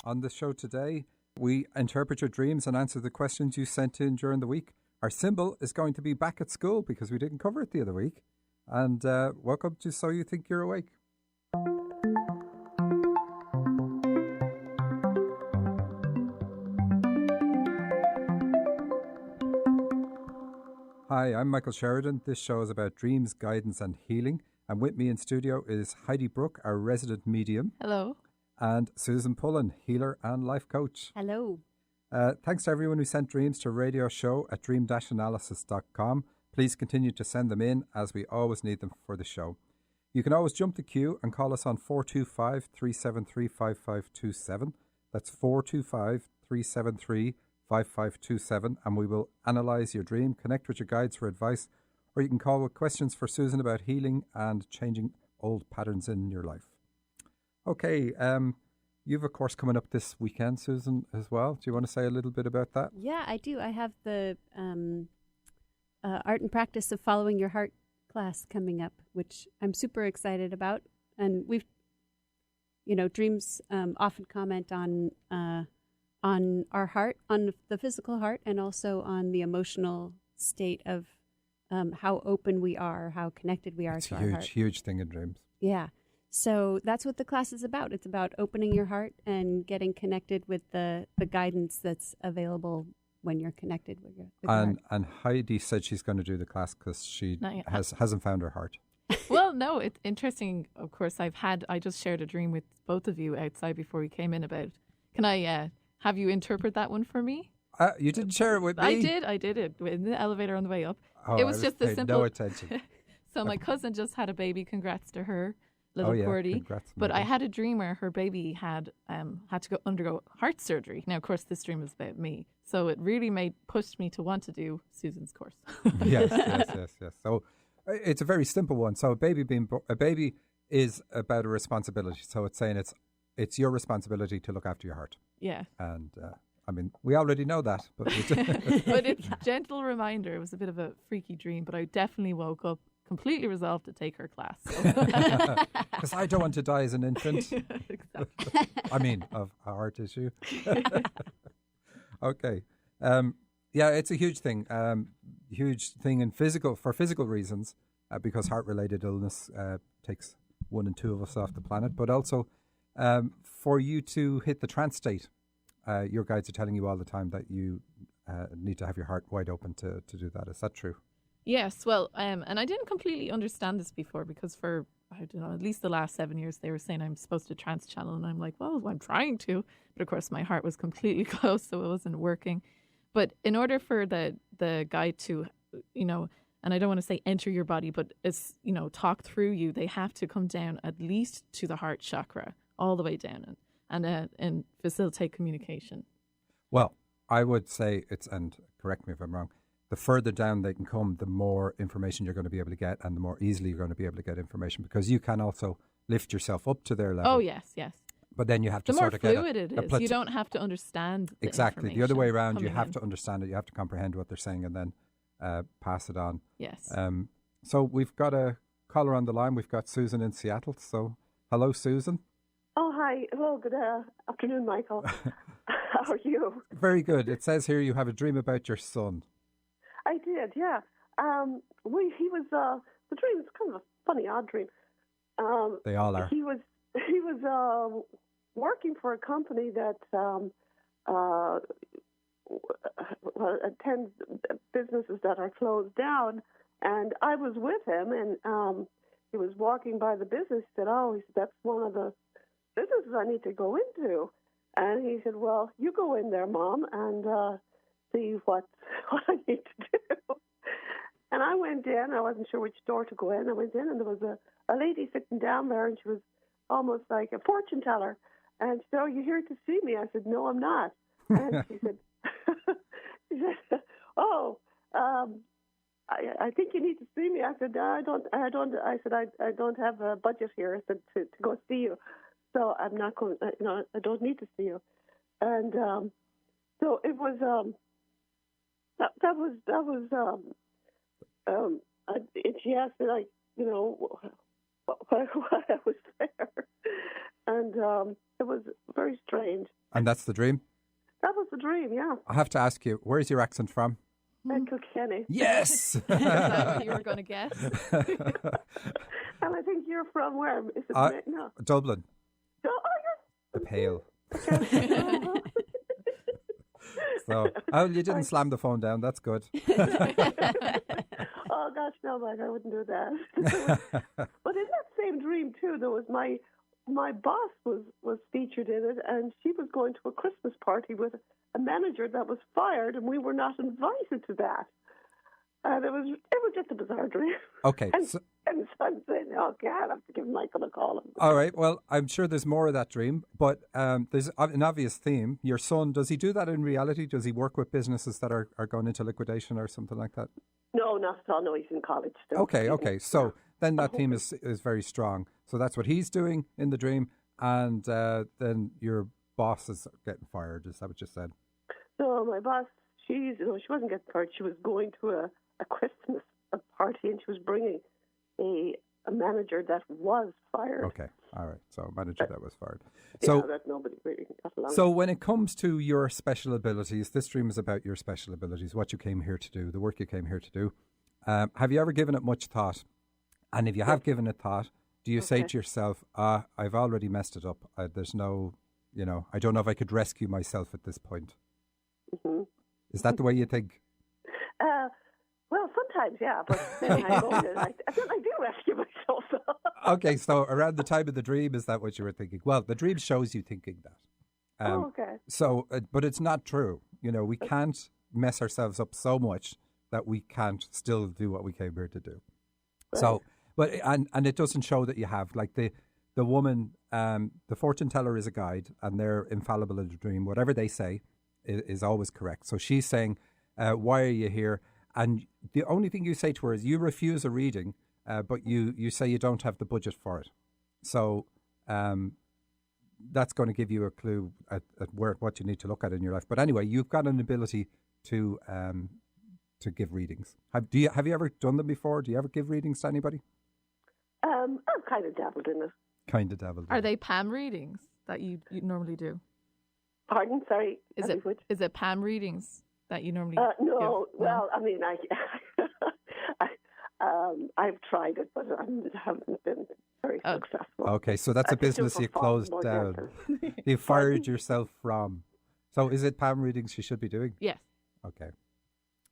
On the show today, we interpret your dreams and answer the questions you sent in during the week. Our symbol is going to be back at school because we didn't cover it the other week. And welcome to So You Think You're Awake. Hi, I'm Michael Sheridan. This show is about dreams, guidance and healing. And with me in studio is Heidi Brooke, our resident medium. Hello. And Susan Pullen, healer and life coach. Hello. Thanks to everyone who sent dreams to RadioShow at dream-analysis.com. Please continue to send them in as we always need them for the show. You can always jump the queue and call us on 425-373-5527. That's 425-373-5527, and we will analyse your dream, connect with your guides for advice, or you can call with questions for Susan about healing and changing old patterns in your life. Okay, you've a course coming up this weekend, Susan, as well. Do you want to say a little bit about that? Yeah, I do. I have the Art and Practice of Following Your Heart class coming up, which I'm super excited about. And we've, dreams often comment on our heart, on the physical heart, and also on the emotional state of how open we are, how connected we are to our heart. It's a huge thing in dreams. Yeah. So that's what the class is about. It's about opening your heart and getting connected with the guidance that's available when you're connected with your heart. And Heidi said she's going to do the class because she hasn't found her heart. Well, no, it's interesting. Of course, I just shared a dream with both of you outside before we came in about, can I have you interpret that one for me? You didn't share it with me. I did it in the elevator on the way up. Oh, it was just a simple. No attention. So my cousin just had a baby. Congrats to her. Little Cordy. Congrats, but I had a dream where her baby had to undergo heart surgery. Now, of course, this dream is about me, so it really pushed me to want to do Susan's course. yes. So it's a very simple one. So a baby is about a responsibility. So it's saying it's your responsibility to look after your heart. Yeah. And we already know that, but but it's a gentle reminder. It was a bit of a freaky dream, but I definitely woke up completely resolved to take her class. Because I don't want to die as an infant. Exactly. Of a heart issue. Okay. It's a huge thing. For physical reasons, because heart-related illness takes 1 in 2 of us off the planet, but also for you to hit the trance state. Your guides are telling you all the time that you need to have your heart wide open to do that. Is that true? Yes, well, and I didn't completely understand this before because for, I don't know, at least the last 7 years, they were saying I'm supposed to trance channel, and I'm like, well, I'm trying to. But of course, my heart was completely closed, so it wasn't working. But in order for the guide to, and I don't want to say enter your body, but it's, talk through you, they have to come down at least to the heart chakra, all the way down, and facilitate communication. Well, I would say and correct me if I'm wrong, the further down they can come, the more information you're going to be able to get and the more easily you're going to be able to get information, because you can also lift yourself up to their level. Oh, yes. But then you have to the sort of more get fluid it is. You don't have to understand the exactly. The other way around, you have in. to understand it. You have to comprehend what they're saying and then pass it on. Yes. So we've got a caller on the line. We've got Susan in Seattle. So hello, Susan. Oh, hi. Hello, good afternoon, Michael. How are you? Very good. It says here you have a dream about your son. I did, yeah. He was, the dream was kind of a funny, odd dream. They all are. He was working for a company that attends businesses that are closed down, and I was with him, and he was walking by the business. He said, that's one of the businesses I need to go into. And he said, well, you go in there, Mom, and see what I need to do. And I went in. I wasn't sure which door to go in. I went in, and there was a lady sitting down there, and she was almost like a fortune teller. And she said, "Oh, you're here to see me?" I said, "No, I'm not." And she said, "Oh, I think you need to see me." I said, I don't. I said, I don't have a budget here. I said to go see you, so I'm not going. I don't need to see you. And so it was. That was. And she asked me, why I was there, And it was very strange. And that's the dream? That was the dream, yeah. I have to ask you, where's your accent from? Kilkenny. Yes! Is that what you were going to guess? And I think you're from where? Is it no? Dublin. Oh, The Pale. yes. So, you didn't slam the phone down. That's good. Oh gosh, no, Mike, I wouldn't do that. But in that same dream too, there was my boss was featured in it, and she was going to a Christmas party with a manager that was fired, and we were not invited to that. And it was just a bizarre dream. Okay. And so I'm saying, okay, I'll have to give Michael a call. All right. Well, I'm sure there's more of that dream, but there's an obvious theme. Your son, does he do that in reality? Does he work with businesses that are going into liquidation or something like that? No, not at all. No, he's in college still. Okay. So then that theme is very strong. So that's what he's doing in the dream, and then your boss is getting fired. Is that what you said? So my boss, she wasn't getting fired. She was going to a Christmas party, and she was bringing a manager that was fired. Okay, all right. So a manager that was fired. So that nobody really got along. So when it comes to your special abilities, this dream is about your special abilities, what you came here to do, the work you came here to do. Have you ever given it much thought? And if you have given it thought, do you say to yourself, I've already messed it up. There's no, I don't know if I could rescue myself at this point. Mm-hmm. Is that the way you think? Well, sometimes, yeah, but then I do rescue myself. Okay, so around the time of the dream, is that what you were thinking? Well, the dream shows you thinking that. Okay. So, but it's not true. We can't mess ourselves up so much that we can't still do what we came here to do. Right. So, but and it doesn't show that you have, like the woman, the fortune teller is a guide, and they're infallible in the dream. Whatever they say is always correct. So she's saying, why are you here? And the only thing you say to her is you refuse a reading, but you say you don't have the budget for it. So that's going to give you a clue at what you need to look at in your life. But anyway, you've got an ability to give readings. Have you ever done them before? Do you ever give readings to anybody? I've kind of dabbled in it. Are they palm readings that you normally do? Pardon? Sorry. Is it palm readings that you normally no, give? Well, I mean, I've tried it, but I haven't been very successful. Okay, so that's a business you closed down. You fired yourself from. So is it palm readings you should be doing? Yes. Okay.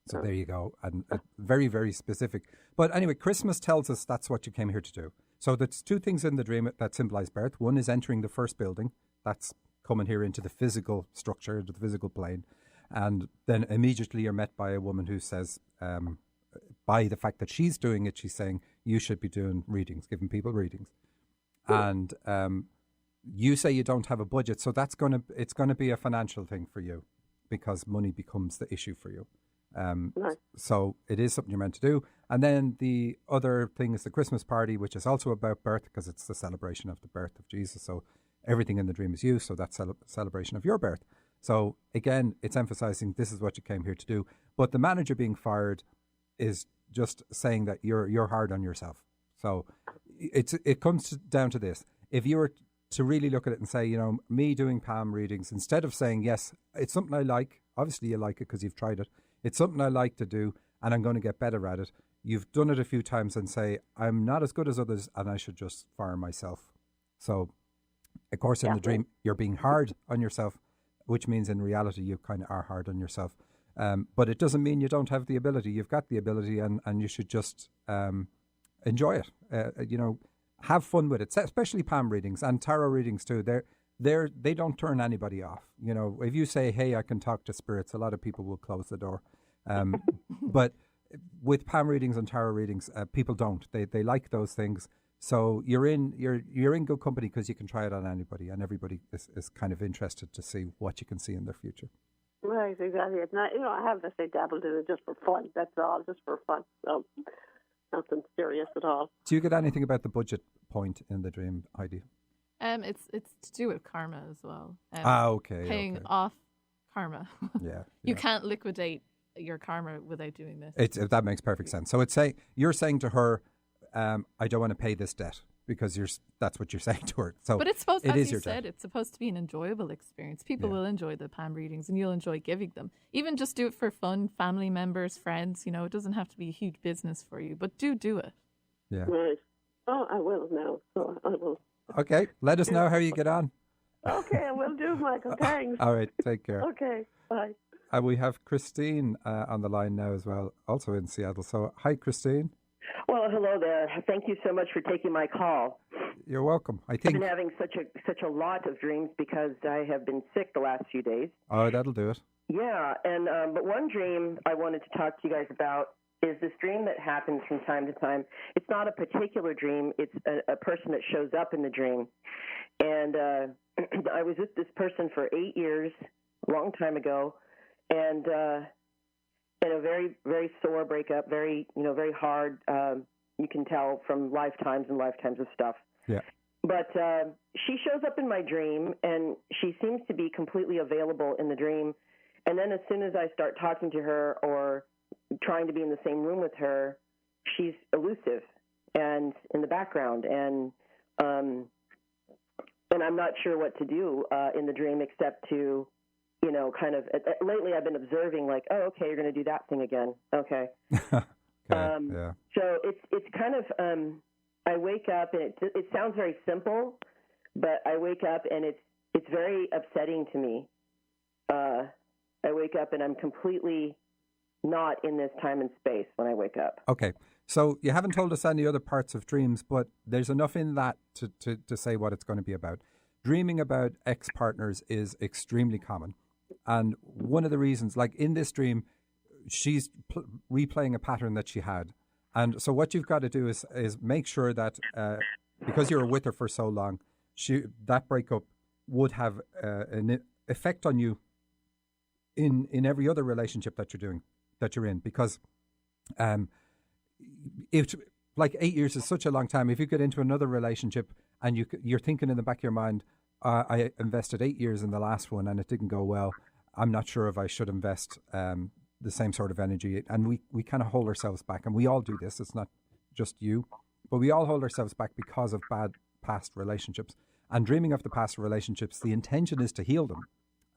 So there you go. And very, very specific. But anyway, Christmas tells us that's what you came here to do. So there's two things in the dream that symbolize birth. One is entering the first building. That's coming here into the physical structure, into the physical plane. And then immediately you're met by a woman who says, by the fact that she's doing it, she's saying, you should be doing readings, giving people readings. And you say you don't have a budget. So it's going to be a financial thing for you because money becomes the issue for you. So it is something you're meant to do. And then the other thing is the Christmas party, which is also about birth because it's the celebration of the birth of Jesus. So everything in the dream is you. So that's a celebration of your birth. So again, it's emphasizing this is what you came here to do. But the manager being fired is just saying that you're hard on yourself. So it comes down to this. If you were to really look at it and say, me doing palm readings, instead of saying, yes, it's something I like, obviously you like it because you've tried it. It's something I like to do and I'm going to get better at it. You've done it a few times and say, I'm not as good as others and I should just fire myself. So, of course, in the dream, you're being hard on yourself, which means in reality you kind of are hard on yourself. But it doesn't mean you don't have the ability. You've got the ability and you should just enjoy it. Have fun with it, especially palm readings and tarot readings too. They don't turn anybody off. If you say, hey, I can talk to spirits, a lot of people will close the door. But with palm readings and tarot readings, people don't. They like those things. So you're in good company because you can try it on anybody, and everybody is kind of interested to see what you can see in their future. Right, exactly. It's not, I have to say dabbled in it just for fun. That's all, just for fun. So nothing serious at all. Do you get anything about the budget point in the dream, Heidi? It's to do with karma as well. Okay. Paying off karma. Yeah. You can't liquidate your karma without doing this. That makes perfect sense. So you're saying to her, I don't want to pay this debt because that's what you're saying to her. So but it's supposed, it as is you your said, job. it's supposed to be an enjoyable experience. People Yeah. will enjoy the palm readings, and you'll enjoy giving them. Even just do it for fun, family members, friends. You know, it doesn't have to be a huge business for you, but do it. Yeah. Right. Oh, I will now. So I will. Okay. Let us know how you get on. Okay, I will do, Michael. Thanks. All right. Take care. Okay, bye. We have Christine on the line now as well, also in Seattle. So, hi, Christine. Well, hello there. Thank you so much for taking my call. You're welcome. I I've think. been having such a lot of dreams because I have been sick the last few days. Oh, that'll do it. Yeah, and but one dream I wanted to talk to you guys about is this dream that happens from time to time. It's not a particular dream. It's a person that shows up in the dream. And I was with this person for 8 years, a long time ago, and in a very, very sore breakup, very hard. You can tell from lifetimes and lifetimes of stuff. Yeah. But she shows up in my dream, and she seems to be completely available in the dream. And then as soon as I start talking to her or trying to be in the same room with her, she's elusive and in the background. And I'm not sure what to do in the dream except to, kind of lately I've been observing like, oh, okay, you're going to do that thing again. Okay. Okay. Yeah. So it's kind of, I wake up and it sounds very simple, but I wake up and it's very upsetting to me. I wake up and I'm completely not in this time and space when I wake up. Okay. So you haven't told us any other parts of dreams, but there's enough in that to say what it's going to be about. Dreaming about ex-partners is extremely common. And one of the reasons, like in this dream, she's replaying a pattern that she had. And so what you've got to do is make sure that because you were with her for so long, that breakup would have an effect on you in every other relationship that you're in, because if like 8 years is such a long time. If you get into another relationship and you're thinking in the back of your mind, I invested 8 years in the last one and it didn't go well, I'm not sure if I should invest the same sort of energy. And we kind of hold ourselves back, and we all do this. It's not just you, but we all hold ourselves back because of bad past relationships. And dreaming of the past relationships, the intention is to heal them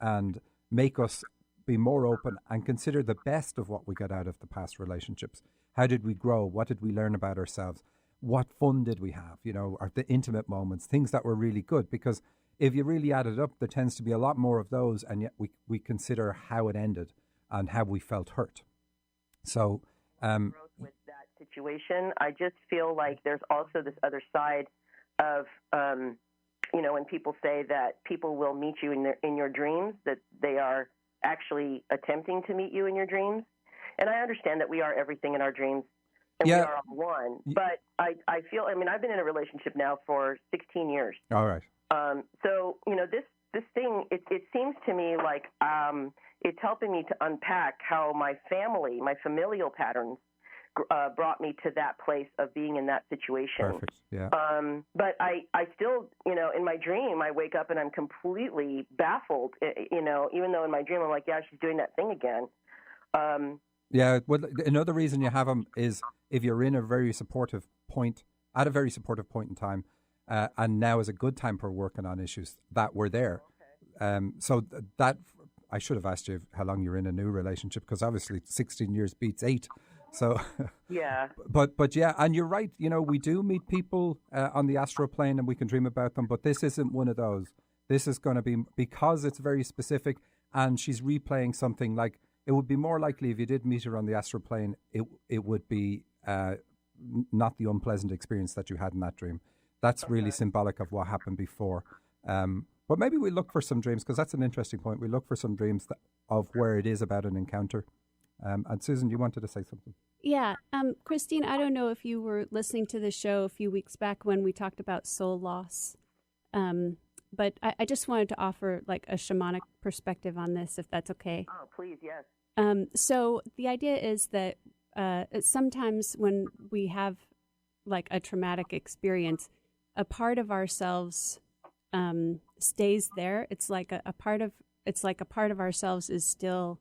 and make us be more open and consider the best of what we got out of the past relationships. How did we grow? What did we learn about ourselves? What fun did we have? Or the intimate moments, things that were really good. Because if you really add it up, there tends to be a lot more of those, and yet we consider how it ended and how we felt hurt. So, with that situation, I just feel like there's also this other side of, when people say that people will meet you in your dreams, that they are actually attempting to meet you in your dreams. And I understand that we are everything in our dreams, and we are all one. But I feel, I've been in a relationship now for 16 years. All right. So, this thing, it seems to me like it's helping me to unpack how my familial patterns brought me to that place of being in that situation. Perfect, yeah. But I still, in my dream, I wake up and I'm completely baffled, even though in my dream I'm like, yeah, she's doing that thing again. Yeah, well, another reason you have them is if you're in a very supportive point, at a very supportive point in time, and now is a good time for working on issues that were there. Okay. So that, I should have asked you how long you're in a new relationship, because obviously 16 years beats 8. So yeah, but yeah, and you're right. We do meet people on the astral plane, and we can dream about them. But this isn't one of those. This is going to be, because it's very specific, and she's replaying something. Like, it would be more likely if you did meet her on the astral plane, it would be not the unpleasant experience that you had in that dream. That's really symbolic of what happened before. But maybe we look for some dreams, because that's an interesting point. We look for some dreams of where it is about an encounter. And Susan, you wanted to say something? Yeah. Christine, I don't know if you were listening to the show a few weeks back when we talked about soul loss. But I just wanted to offer like a shamanic perspective on this, if that's okay. Oh, please, yes. So the idea is that sometimes when we have like a traumatic experience, a part of ourselves stays there. It's like a part of ourselves is still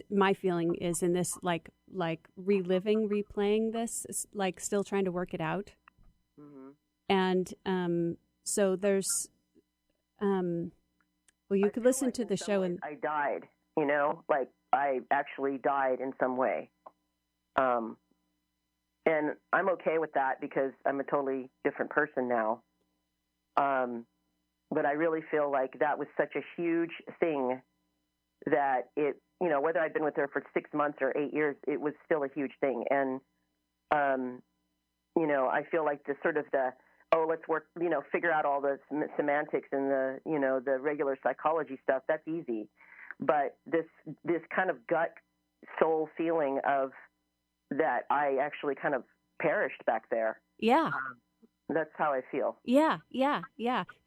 my feeling is in this, like replaying this, like still trying to work it out. Mm-hmm. And so there's, well, you could listen to the show and I died, like I actually died in some way. And I'm okay with that because I'm a totally different person now. But I really feel like that was such a huge thing that it, whether I'd been with her for 6 months or 8 years, it was still a huge thing. And, I feel like let's work, figure out all the semantics and the regular psychology stuff, that's easy. But this kind of gut soul feeling of that I actually kind of perished back there. Yeah. That's how I feel. Yeah.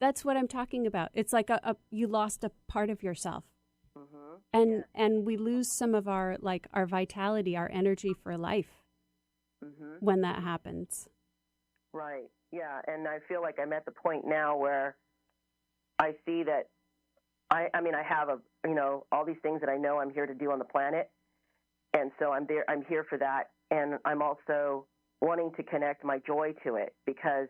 That's what I'm talking about. It's like you lost a part of yourself. Mm-hmm. And we lose some of our vitality, our energy for life when that happens. Right. Yeah. And I feel like I'm at the point now where I see that I have all these things that I know I'm here to do on the planet. And so I'm here for that. And I'm also wanting to connect my joy to it because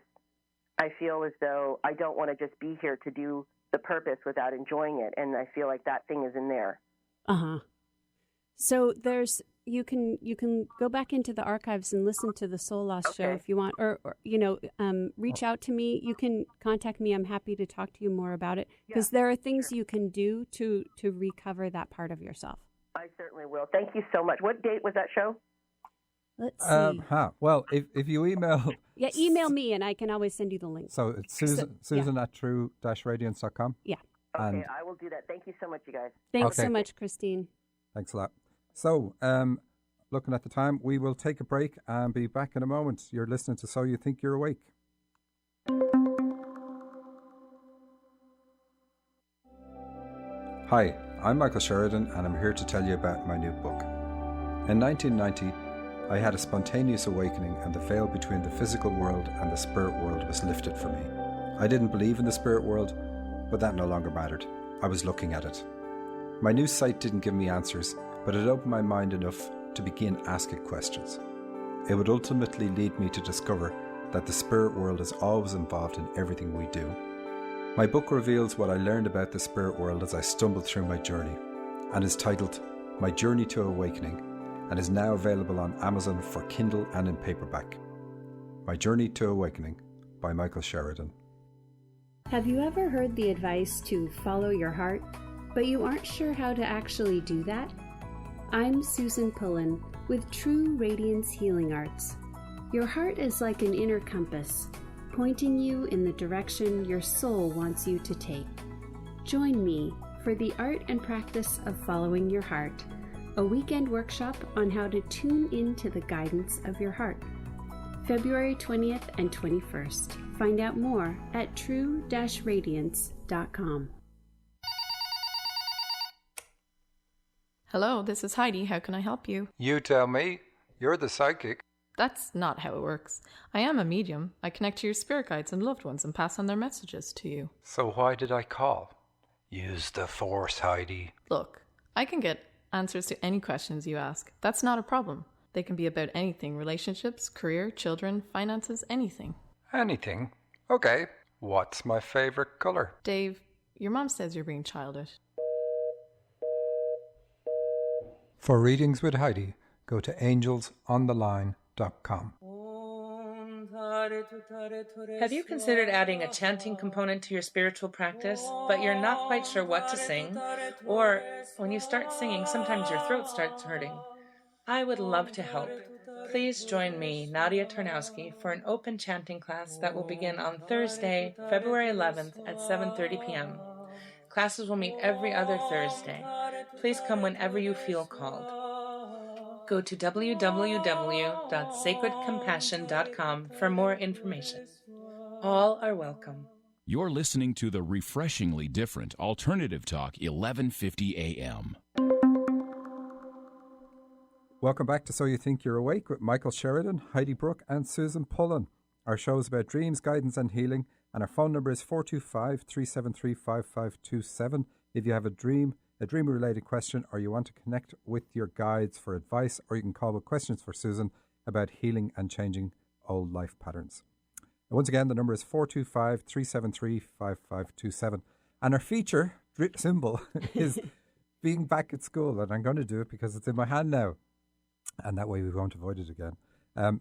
I feel as though I don't want to just be here to do the purpose without enjoying it. And I feel like that thing is in there. Uh-huh. So you can go back into the archives and listen to the Soul Lost show if you want, or reach out to me. You can contact me. I'm happy to talk to you more about it because there are things you can do to recover that part of yourself. I certainly will. Thank you so much. What date was that show? Let's see. Well, if you email... Yeah, email me and I can always send you the link. So it's Susan at true-radiance.com? Yeah. Okay, I will do that. Thank you so much, you guys. Thanks so much, Christine. Thanks a lot. So, looking at the time, we will take a break and be back in a moment. You're listening to So You Think You're Awake. Hi, I'm Michael Sheridan and I'm here to tell you about my new book. In 1990, I had a spontaneous awakening and the veil between the physical world and the spirit world was lifted for me. I didn't believe in the spirit world, but that no longer mattered. I was looking at it. My new sight didn't give me answers, but it opened my mind enough to begin asking questions. It would ultimately lead me to discover that the spirit world is always involved in everything we do. My book reveals what I learned about the spirit world as I stumbled through my journey, and is titled My Journey to Awakening, and is now available on Amazon for Kindle and in paperback. My Journey to Awakening by Michael Sheridan. Have you ever heard the advice to follow your heart, but you aren't sure how to actually do that? I'm Susan Pullen with True Radiance Healing Arts. Your heart is like an inner compass, pointing you in the direction your soul wants you to take. Join me for the art and practice of following your heart, a weekend workshop on how to tune into the guidance of your heart. February 20th and 21st. Find out more at true-radiance.com. Hello, this is Heidi. How can I help you? You tell me. You're the psychic. That's not how it works. I am a medium. I connect to your spirit guides and loved ones and pass on their messages to you. So why did I call? Use the Force, Heidi. Look, I can get answers to any questions you ask. That's not a problem. They can be about anything: relationships, career, children, finances, anything. Anything? Okay. What's my favorite color? Dave, your mom says you're being childish. For readings with Heidi, go to angelsontheline.com. Have you considered adding a chanting component to your spiritual practice, but you're not quite sure what to sing? Or when you start singing, sometimes your throat starts hurting? I would love to help. Please join me, Nadia Tarnowski, for an open chanting class that will begin on Thursday, February 11th at 7:30 p.m. Classes will meet every other Thursday. Please come whenever you feel called. Go to www.sacredcompassion.com for more information. All are welcome. You're listening to the refreshingly different Alternative Talk 1150 AM. Welcome back to So You Think You're Awake with Michael Sheridan, Heidi Brooke and Susan Pullen. Our show is about dreams, guidance and healing, and our phone number is 425-373-5527. If you have a dream, a dream-related question, or you want to connect with your guides for advice, or you can call with questions for Susan about healing and changing old life patterns. And once again, the number is 425-373-5527. And our feature symbol is being back at school. And I'm going to do it because it's in my hand now. And that way we won't avoid it again.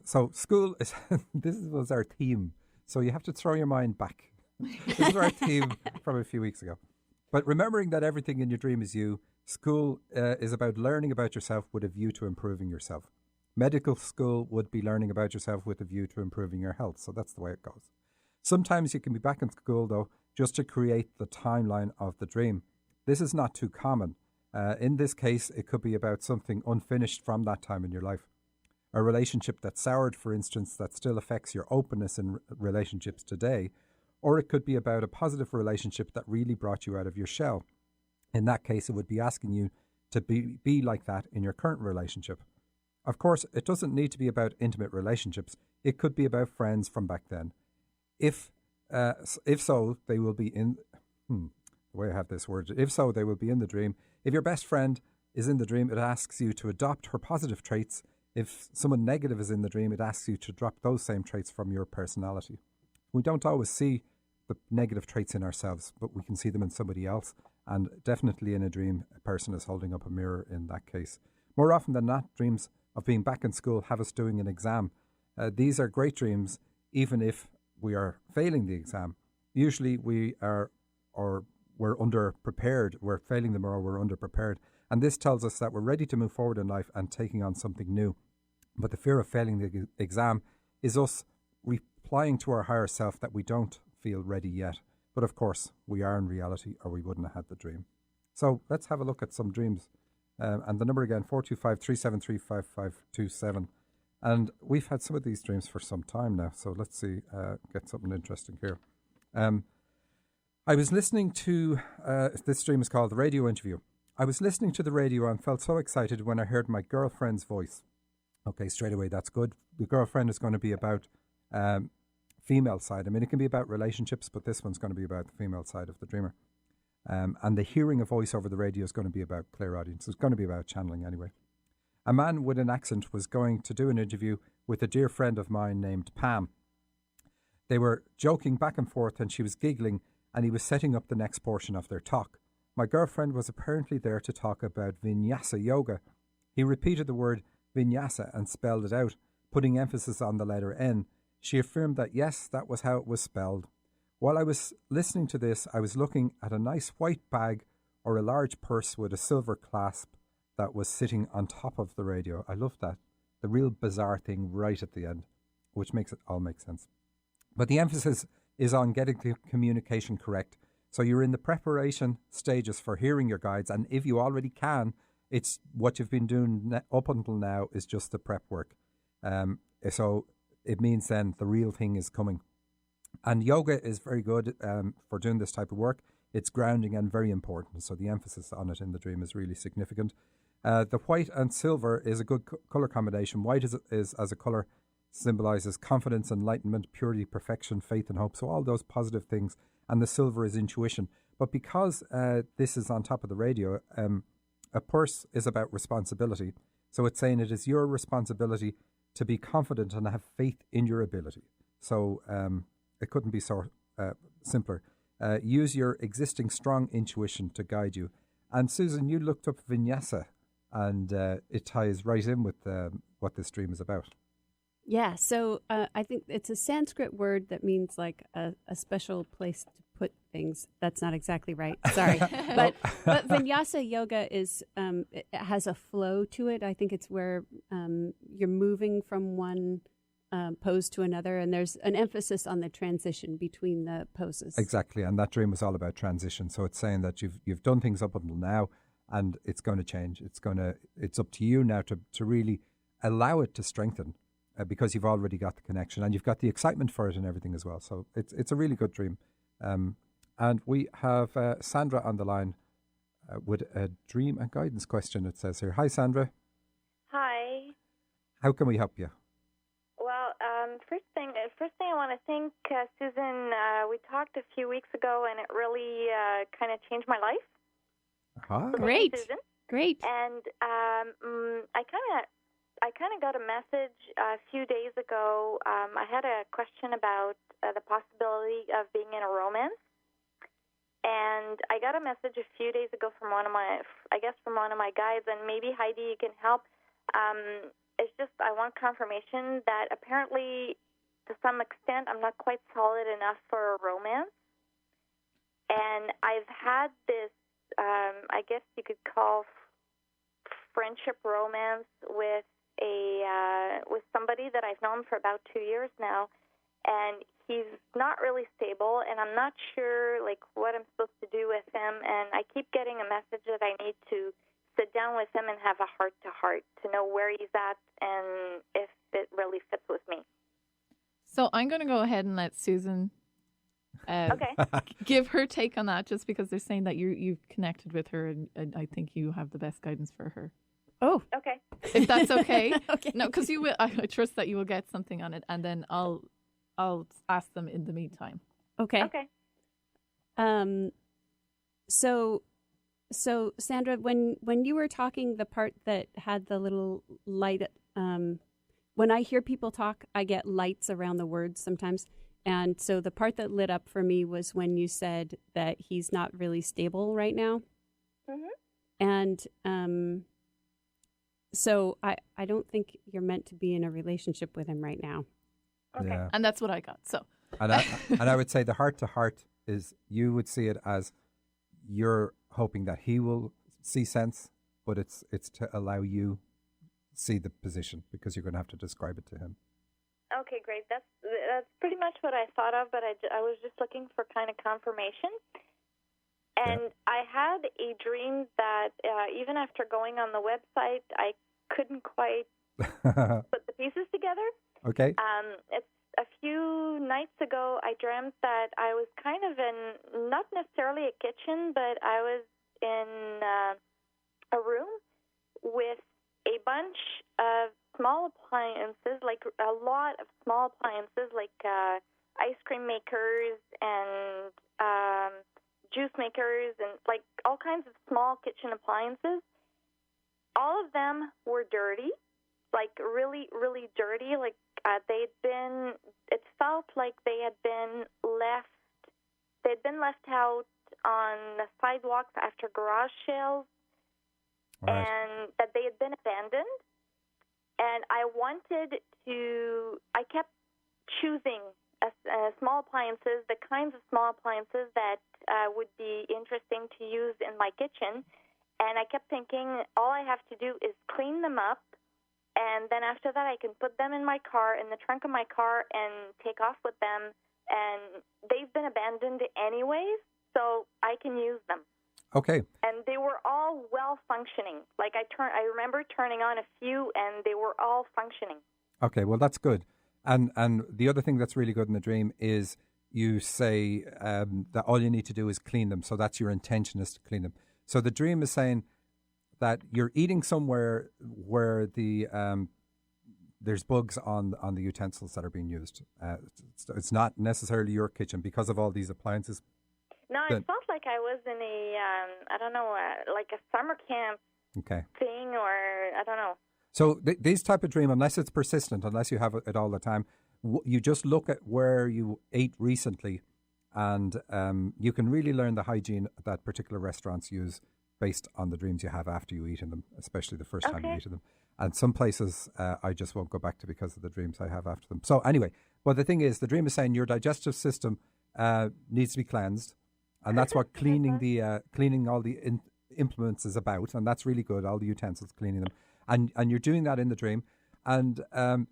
So school is, this was our theme. So you have to throw your mind back. This is our theme from a few weeks ago. But remembering that everything in your dream is you, school is about learning about yourself with a view to improving yourself. Medical school would be learning about yourself with a view to improving your health. So that's the way it goes. Sometimes you can be back in school, though, just to create the timeline of the dream. This is not too common. In this case, it could be about something unfinished from that time in your life. A relationship that soured, for instance, that still affects your openness in relationships today. Or it could be about a positive relationship that really brought you out of your shell. In that case, it would be asking you to be like that in your current relationship. Of course, it doesn't need to be about intimate relationships. It could be about friends from back then. If so, they will be in... the way I have this word. If so, they will be in the dream. If your best friend is in the dream, it asks you to adopt her positive traits. If someone negative is in the dream, it asks you to drop those same traits from your personality. We don't always see the negative traits in ourselves, but we can see them in somebody else. And definitely in a dream, a person is holding up a mirror in that case. More often than not, dreams of being back in school have us doing an exam. These are great dreams, even if we are failing the exam. Usually we are, or we're underprepared, we're failing them or we're underprepared. And this tells us that we're ready to move forward in life and taking on something new. But the fear of failing the exam is us replying to our higher self that we don't feel ready yet. But of course, we are in reality, or we wouldn't have had the dream. So let's have a look at some dreams. And the number again, 425-373-5527. And we've had some of these dreams for some time now. So let's see, get something interesting here. I was listening to, this dream is called The Radio Interview. I was listening to the radio and felt so excited when I heard my girlfriend's voice. Okay, straight away, that's good. The girlfriend is going to be about female side. I mean, it can be about relationships, but this one's going to be about the female side of the dreamer. And the hearing a voice over the radio is going to be about clairaudience. It's going to be about channeling anyway. A man with an accent was going to do an interview with a dear friend of mine named Pam. They were joking back and forth and she was giggling and he was setting up the next portion of their talk. My girlfriend was apparently there to talk about vinyasa yoga. He repeated the word vinyasa and spelled it out, putting emphasis on the letter N. She affirmed that yes, that was how it was spelled. While I was listening to this, I was looking at a nice white bag or a large purse with a silver clasp that was sitting on top of the radio. I love that. The real bizarre thing right at the end, which makes it all make sense. But the emphasis is on getting the communication correct. So you're in the preparation stages for hearing your guides. And if you already can, it's what you've been doing up until now is just the prep work. So it means then the real thing is coming. And yoga is very good for doing this type of work. It's grounding and very important. So the emphasis on it in the dream is really significant. The white and silver is a good color combination. White is as a color symbolizes confidence, enlightenment, purity, perfection, faith and hope. So all those positive things. And the silver is intuition. But because this is on top of the radio, a purse is about responsibility. So it's saying it is your responsibility to be confident and have faith in your ability. So it couldn't be so simpler. Use your existing strong intuition to guide you. And Susan, you looked up vinyasa, and it ties right in with what this dream is about. Yeah, so I think it's a Sanskrit word that means like a special place to put things. That's not exactly right. Sorry. but vinyasa yoga is, it has a flow to it. I think it's where you're moving from one pose to another, and there's an emphasis on the transition between the poses. Exactly, and that dream was all about transition. So it's saying that you've done things up until now, and it's going to change. It's up to you now to really allow it to strengthen. Because you've already got the connection and you've got the excitement for it and everything as well. So it's a really good dream. And we have Sandra on the line with a dream and guidance question, it says here. Hi, Sandra. Hi. How can we help you? Well, first thing I want to thank Susan. We talked a few weeks ago and it really kind of changed my life. Ah. So Great. thank you, Susan. Great. And I kind of got a message a few days ago. I had a question about the possibility of being in a romance, and I got a message a few days ago from one of my guides, and maybe Heidi, you can help. It's just I want confirmation that apparently, to some extent, I'm not quite solid enough for a romance, and I've had this. I guess you could call friendship romance with with somebody that I've known for about 2 years now, and he's not really stable, and I'm not sure what I'm supposed to do with him, and I keep getting a message that I need to sit down with him and have a heart-to-heart to know where he's at and if it really fits with me. So I'm going to go ahead and let Susan Okay. give her take on that, just because they're saying that you've connected with her, and I think you have the best guidance for her. Oh, Okay. If that's okay. Okay. No, because you will. I trust that you will get something on it, and then I'll ask them in the meantime. okay. Okay. So Sandra, when you were talking, the part that had the little light, when I hear people talk, I get lights around the words sometimes. And so the part that lit up for me was when you said that he's not really stable right now. Mm-hmm. And so I don't think you're meant to be in a relationship with him right now. Okay. Yeah. And that's what I got. So And I would say the heart-to-heart is, you would see it as you're hoping that he will see sense, but it's to allow you see the position, because you're going to have to describe it to him. Okay, great. That's pretty much what I thought of, but I was just looking for kind of confirmation. And I had a dream that even after going on the website, I couldn't quite put the pieces together. Okay. It's a few nights ago, I dreamt that I was kind of in, not necessarily a kitchen, but I was in a room with a bunch of small appliances, like a lot of small appliances, like ice cream makers and juice makers and like all kinds of small kitchen appliances. All of them were dirty, like really, really dirty. Like it felt like they had been left out on the sidewalks after garage sales, Right. and that they had been abandoned. And I kept choosing small appliances, the kinds of small appliances that would be interesting to use in my kitchen. And I kept thinking, all I have to do is clean them up, and then after that I can put them in my car, in the trunk of my car, and take off with them. And they've been abandoned anyways, so I can use them. Okay. And they were all well functioning. Like I remember turning on a few, and they were all functioning. Okay, well, that's good. And the other thing that's really good in the dream is you say that all you need to do is clean them. So that's your intention, is to clean them. So the dream is saying that you're eating somewhere where there's bugs on the utensils that are being used. It's not necessarily your kitchen because of all these appliances. No, it felt like I was in like a summer camp thing, or I don't know. So these type of dream, unless it's persistent, unless you have it all the time, you just look at where you ate recently, and you can really learn the hygiene that particular restaurants use based on the dreams you have after you eat in them, especially the first time you eat in them. And some places I just won't go back to because of the dreams I have after them. So anyway, well, the thing is, the dream is saying your digestive system needs to be cleansed, and that's what cleaning all the implements is about, and that's really good. All the utensils, cleaning them. And you're doing that in the dream, and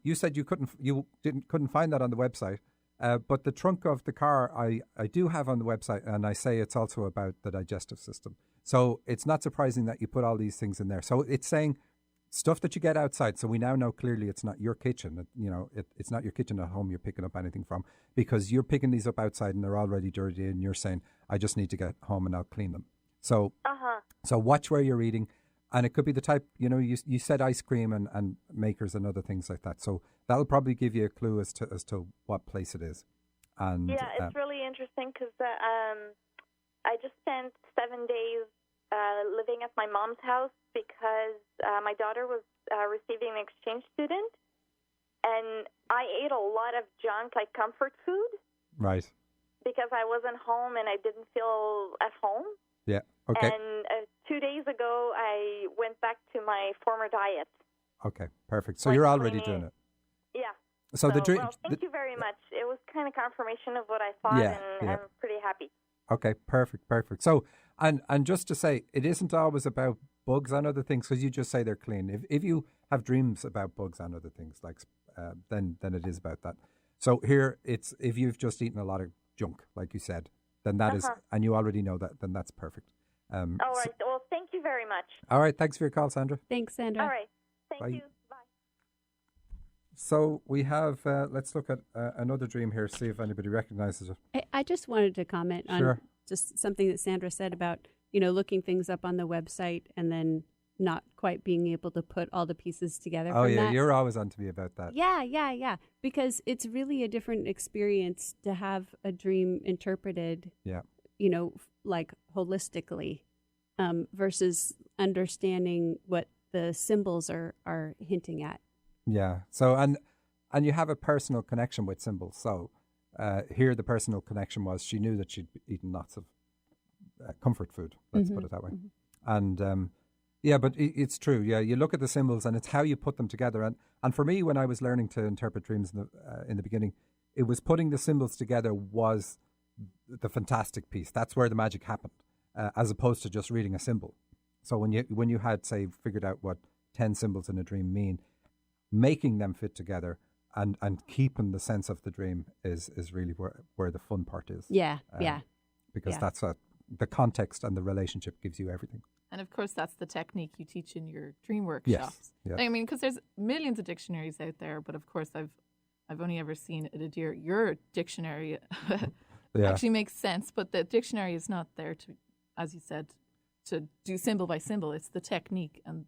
you said you couldn't find that on the website, but the trunk of the car I do have on the website, and I say it's also about the digestive system. So it's not surprising that you put all these things in there. So it's saying stuff that you get outside. So we now know clearly it's not your kitchen. It's not your kitchen at home you're picking up anything from, because you're picking these up outside and they're already dirty, and you're saying, I just need to get home and I'll clean them. So so watch where you're eating. And it could be the type, you said ice cream and makers and other things like that. So that'll probably give you a clue as to what place it is. And yeah, it's really interesting because I just spent 7 days living at my mom's house because my daughter was receiving an exchange student, and I ate a lot of junk, like comfort food. Right. Because I wasn't home and I didn't feel at home. Yeah. Okay. And 2 days ago, I went back to my former diet. Okay. Perfect. So you're already doing it. Yeah. So the dream. Well, thank you very much. It was kind of confirmation of what I thought, and I'm pretty happy. Okay. Perfect. So, and just to say, it isn't always about bugs and other things, because you just say they're clean. If you have dreams about bugs and other things, like then it is about that. So here it's if you've just eaten a lot of junk, like you said, then that is, and you already know that, then that's perfect. All right. Well, thank you very much. All right. Thanks for your call, Sandra. Thanks, Sandra. All right. Thank Bye. you. Bye. So we have, let's look at another dream here, see if anybody recognizes it. I just wanted to comment on just something that Sandra said about, looking things up on the website and then not quite being able to put all the pieces together. Oh, from yeah, that. you're always on to me about that. Yeah. Because it's really a different experience to have a dream interpreted, like holistically, versus understanding what the symbols are hinting at. Yeah. So, and you have a personal connection with symbols. So here the personal connection was she knew that she'd eaten lots of comfort food, let's put it that way. And yeah, but it's true. Yeah, you look at the symbols and it's how you put them together. And for me, when I was learning to interpret dreams in the beginning, it was putting the symbols together was the fantastic piece. That's where the magic happened, as opposed to just reading a symbol. So when you had, say, figured out what 10 symbols in a dream mean, making them fit together and keeping the sense of the dream is really where the fun part is. Yeah. Because that's the context and the relationship gives you everything. And of course, that's the technique you teach in your dream workshops. Yes. I mean, because there's millions of dictionaries out there, but of course, I've only ever seen your dictionary actually makes sense, but the dictionary is not there to, as you said, to do symbol by symbol. It's the technique and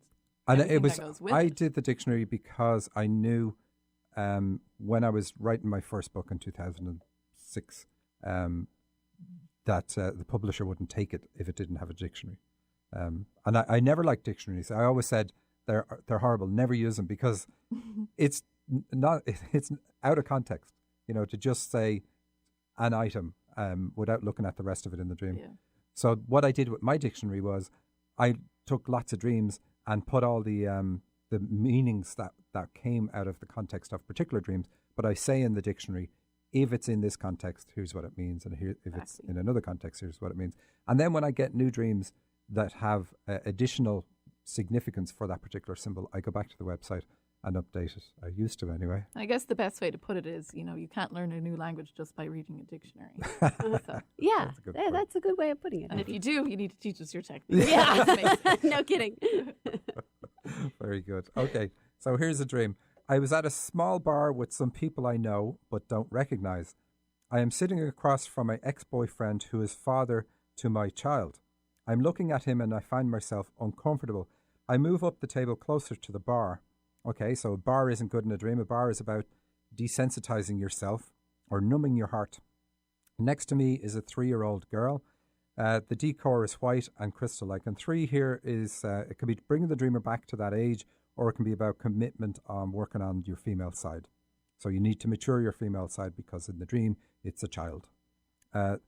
it was. That goes with it. Did the dictionary because I knew when I was writing my first book in 2006 that the publisher wouldn't take it if it didn't have a dictionary. And I never liked dictionaries. I always said they're horrible. Never use them because it's out of context. To just say an item without looking at the rest of it in the dream. Yeah. So what I did with my dictionary was I took lots of dreams and put all the meanings that came out of the context of particular dreams. But I say in the dictionary, if it's in this context, here's what it means, and if it's in another context, here's what it means. And then when I get new dreams that have additional significance for that particular symbol, I go back to the website and update it. I used to anyway. I guess the best way to put it is, you can't learn a new language just by reading a dictionary. So. Yeah, that's a good way of putting it. And if you do, you need to teach us your technique. Yeah, no kidding. Very good. Okay, so here's a dream. I was at a small bar with some people I know but don't recognize. I am sitting across from my ex-boyfriend who is father to my child. I'm looking at him and I find myself uncomfortable. I move up the table closer to the bar. Okay, so a bar isn't good in a dream. A bar is about desensitizing yourself or numbing your heart. Next to me is a 3-year-old girl. The decor is white and crystal-like. And 3 here is, it can be bringing the dreamer back to that age, or it can be about commitment on working on your female side. So you need to mature your female side because in the dream, it's a child. The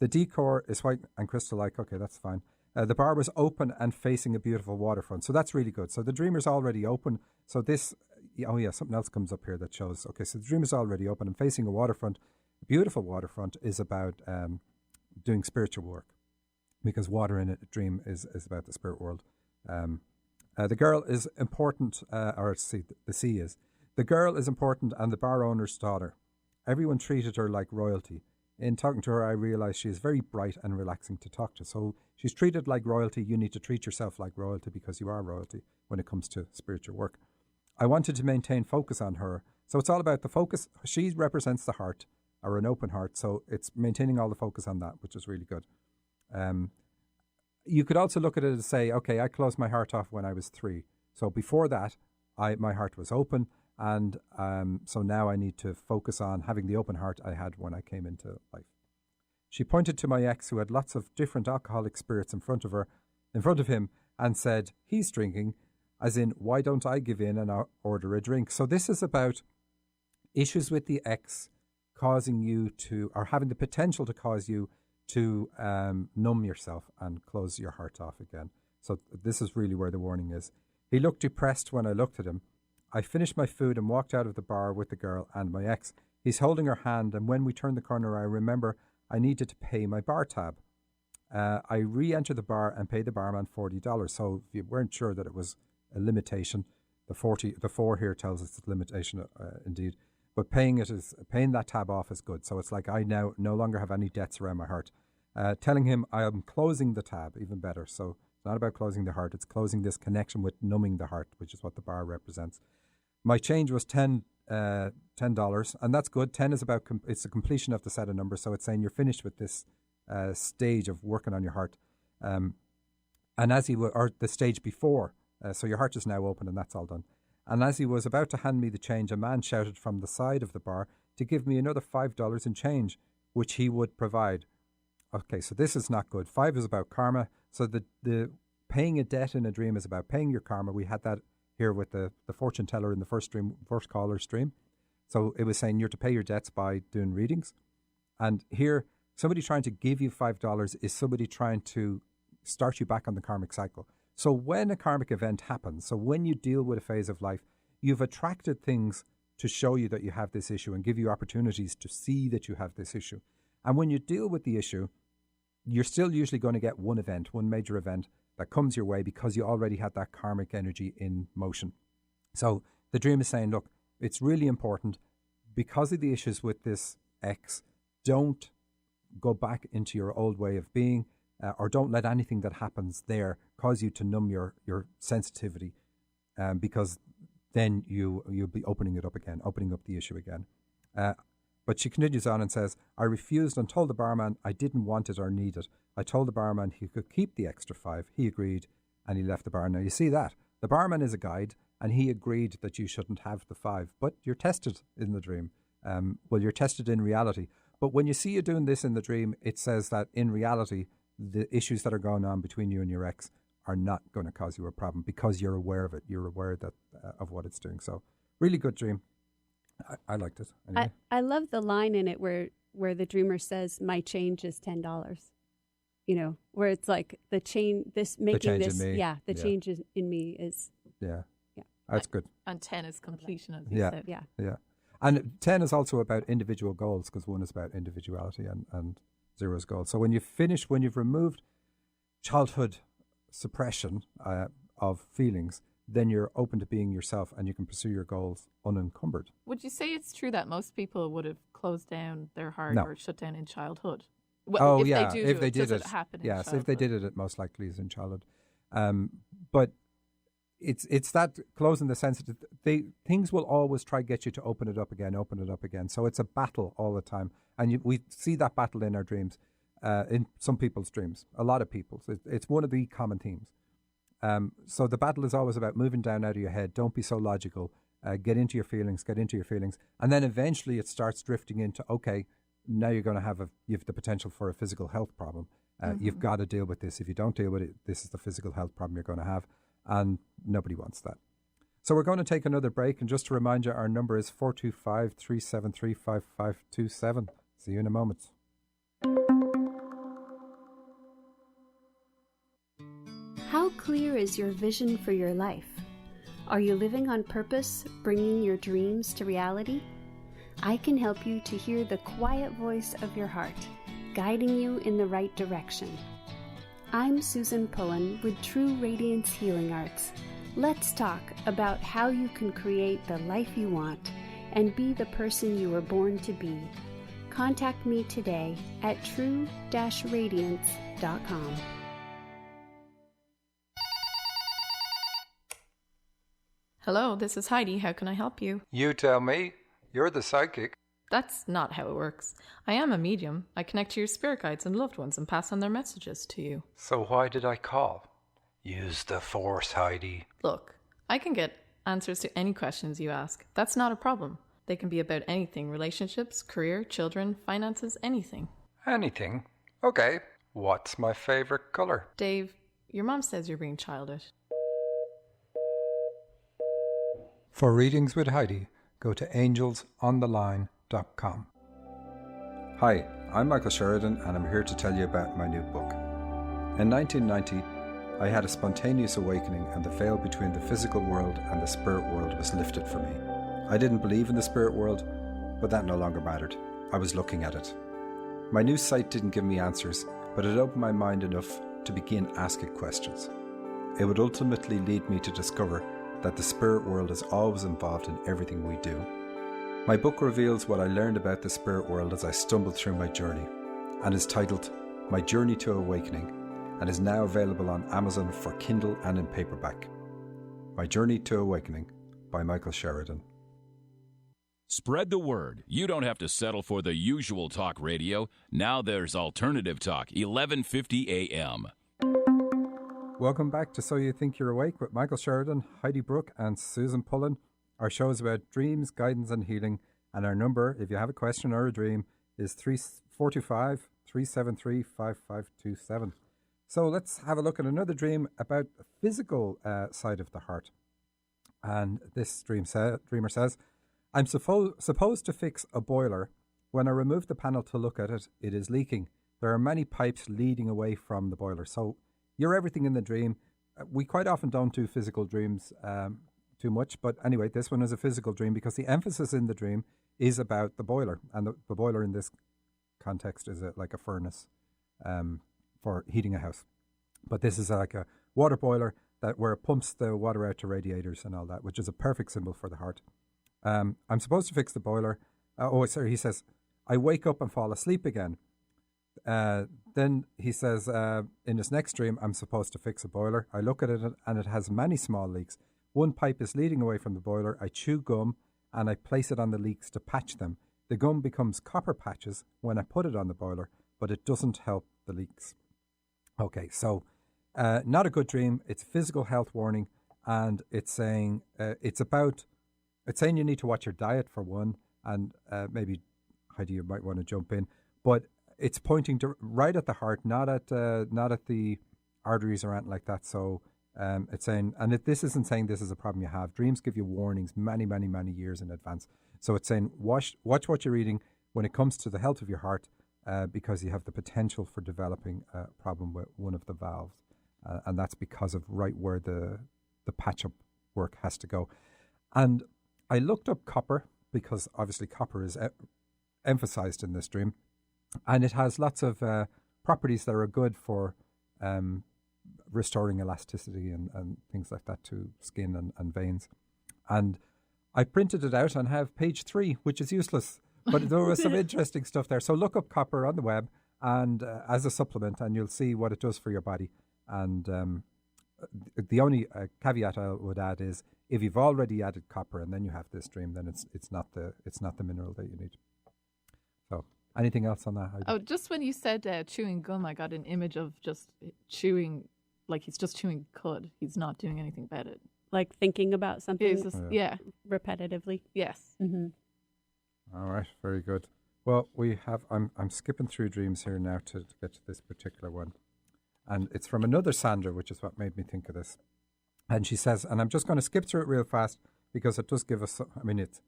decor is white and crystal-like. Okay, that's fine. The bar was open and facing a beautiful waterfront. So that's really good. So the dreamer's already open. So this, something else comes up here that shows, okay, so the dreamer's already open and facing a waterfront. A beautiful waterfront is about doing spiritual work because water in a dream is about the spirit world. The girl is important, the sea is. The girl is important and the bar owner's daughter. Everyone treated her like royalty. In talking to her, I realized she is very bright and relaxing to talk to. So she's treated like royalty. You need to treat yourself like royalty because you are royalty when it comes to spiritual work. I wanted to maintain focus on her. So it's all about the focus. She represents the heart or an open heart. So it's maintaining all the focus on that, which is really good. You could also look at it and say, okay, I closed my heart off when I was 3. So before that, my heart was open. And so now I need to focus on having the open heart I had when I came into life. She pointed to my ex who had lots of different alcoholic spirits in front of her. in front of him and said he's drinking, as in, why don't I give in and order a drink? So this is about issues with the ex causing you to, or having the potential to cause you to numb yourself and close your heart off again. So this is really where the warning is. He looked depressed when I looked at him. I finished my food and walked out of the bar with the girl and my ex. He's holding her hand, and when we turned the corner, I remember I needed to pay my bar tab. I re-entered the bar and paid the barman $40. So if you weren't sure that it was a limitation, the 4 here tells us it's a limitation indeed. But paying that tab off is good. So it's like I now no longer have any debts around my heart. Telling him I am closing the tab, even better. So it's not about closing the heart. It's closing this connection with numbing the heart, which is what the bar represents. My change was $10, and that's good. 10 is about it's the completion of the set of numbers. So it's saying you're finished with this stage of working on your heart. And as or the stage before, so your heart is now open and that's all done. And as he was about to hand me the change, a man shouted from the side of the bar to give me another $5 in change, which he would provide. Okay, so this is not good. 5 is about karma. So the paying a debt in a dream is about paying your karma. We had that here with the fortune teller in the first caller stream. So it was saying you're to pay your debts by doing readings. And here, somebody trying to give you $5 is somebody trying to start you back on the karmic cycle. So when a karmic event happens, so when you deal with a phase of life, you've attracted things to show you that you have this issue and give you opportunities to see that you have this issue. And when you deal with the issue, you're still usually going to get one major event that comes your way because you already had that karmic energy in motion. So the dream is saying, look, it's really important because of the issues with this ex, don't go back into your old way of being. Or don't let anything that happens there cause you to numb your sensitivity, because then you'll be opening it up again, opening up the issue again. But she continues on and says, I refused and told the barman I didn't want it or need it. I told the barman he could keep the extra 5. He agreed and he left the bar. Now you see that. The barman is a guide and he agreed that you shouldn't have the 5, but you're tested in the dream. Well, you're tested in reality. But when you see you doing this in the dream, it says that in reality, the issues that are going on between you and your ex are not going to cause you a problem because you're aware of it. You're aware that of what it's doing. So really good dream. I liked it. Anyway. I love the line in it where the dreamer says, my change is $10. You know, where it's like the change in me is. Yeah. That's good. And 10 is completion, as you said. Yeah. And 10 is also about individual goals because 1 is about individuality and 0 is goals. So when you've removed childhood suppression of feelings, then you're open to being yourself and you can pursue your goals unencumbered. Would you say it's true that most people would have closed down their heart or shut down in childhood? Well, if yeah, they did it, happen in childhood? Yes, if they did it most likely is in childhood. But it's that closing the sensitive. Things will always try to get you to open it up again. So it's a battle all the time. And we see that battle in our dreams, in some people's dreams, a lot of people's. It's one of the common themes. So the battle is always about moving down out of your head. Don't be so logical. Get into your feelings. And then eventually it starts drifting into, okay, now you're going to you have the potential for a physical health problem. You've got to deal with this. If you don't deal with it, this is the physical health problem you're going to have. And nobody wants that. So we're going to take another break. And just to remind you, our number is 425-373-5527. See you in a moment. How clear is your vision for your life? Are you living on purpose, bringing your dreams to reality? I can help you to hear the quiet voice of your heart, guiding you in the right direction. I'm Susan Pullen with True Radiance Healing Arts. Let's talk about how you can create the life you want and be the person you were born to be. Contact me today at true-radiance.com. Hello, this is Heidi. How can I help you? You tell me. You're the psychic. That's not how it works. I am a medium. I connect to your spirit guides and loved ones and pass on their messages to you. So why did I call? Use the force, Heidi. Look, I can get answers to any questions you ask. That's not a problem. They can be about anything: relationships, career, children, finances, anything. Anything? Okay. What's my favorite color? Dave, Your mom says you're being childish. For readings with Heidi, go to angelsontheline.com. Hi, I'm Michael Sheridan, and I'm here to tell you about my new book. In 1990, I had a spontaneous awakening, and the veil between the physical world and the spirit world was lifted for me. I didn't believe in the spirit world, but that no longer mattered. I was looking at it. My new sight didn't give me answers, but it opened my mind enough to begin asking questions. It would ultimately lead me to discover that the spirit world is always involved in everything we do. My book reveals what I learned about the spirit world as I stumbled through my journey, and is titled My Journey to Awakening, and is now available on Amazon for Kindle and in paperback. My Journey to Awakening by Michael Sheridan. Spread the word. You don't have to settle for the usual talk radio. Now there's Alternative Talk, 1150 AM. Welcome back to So You Think You're Awake with Michael Sheridan, Heidi, Brooke and Susan Pullen. Our show is about dreams, guidance and healing. And our number, if you have a question or a dream, is 425-373-5527. So let's have a look at another dream about the physical side of the heart. And this dreamer says, I'm supposed to fix a boiler. When I remove the panel to look at it, it is leaking. There are many pipes leading away from the boiler. So you're everything in the dream. We quite often don't do physical dreams too much. But anyway, this one is a physical dream because the emphasis in the dream is about the boiler. And the boiler in this context is like a furnace for heating a house. But this is like a water boiler where it pumps the water out to radiators and all that, which is a perfect symbol for the heart. I'm supposed to fix the boiler. He says, I wake up and fall asleep again. Then he says, in his next dream, I'm supposed to fix a boiler. I look at it and it has many small leaks. One pipe is leading away from the boiler. I chew gum and I place it on the leaks to patch them. The gum becomes copper patches when I put it on the boiler, but it doesn't help the leaks. Okay, so not a good dream. It's a physical health warning, and it's saying it's saying you need to watch your diet for one, and maybe Heidi, you might want to jump in, but it's pointing to right at the heart, not at the arteries or anything like that. So it's saying, and this isn't saying this is a problem you have. Dreams give you warnings many, many, many years in advance. So it's saying watch what you're eating when it comes to the health of your heart, because you have the potential for developing a problem with one of the valves, and that's because of right where the patch-up work has to go. And I looked up copper because obviously copper is emphasized in this dream, and it has lots of properties that are good for restoring elasticity and things like that to skin and veins. And I printed it out and have page 3, which is useless, but there was some interesting stuff there. So look up copper on the web and as a supplement, and you'll see what it does for your body. And the only caveat I would add is if you've already added copper and then you have this dream, then it's not the mineral that you need. So anything else on that, Heidi? Oh, just when you said chewing gum, I got an image of just chewing, like he's just chewing cud. He's not doing anything about it. Like thinking about something yeah. repetitively. Yes. Mm-hmm. All right, very good. Well, we have. I'm skipping through dreams here now to get to this particular one, and it's from another Sandra, which is what made me think of this. And she says, and I'm just going to skip through it real fast because it does give us. I mean, it's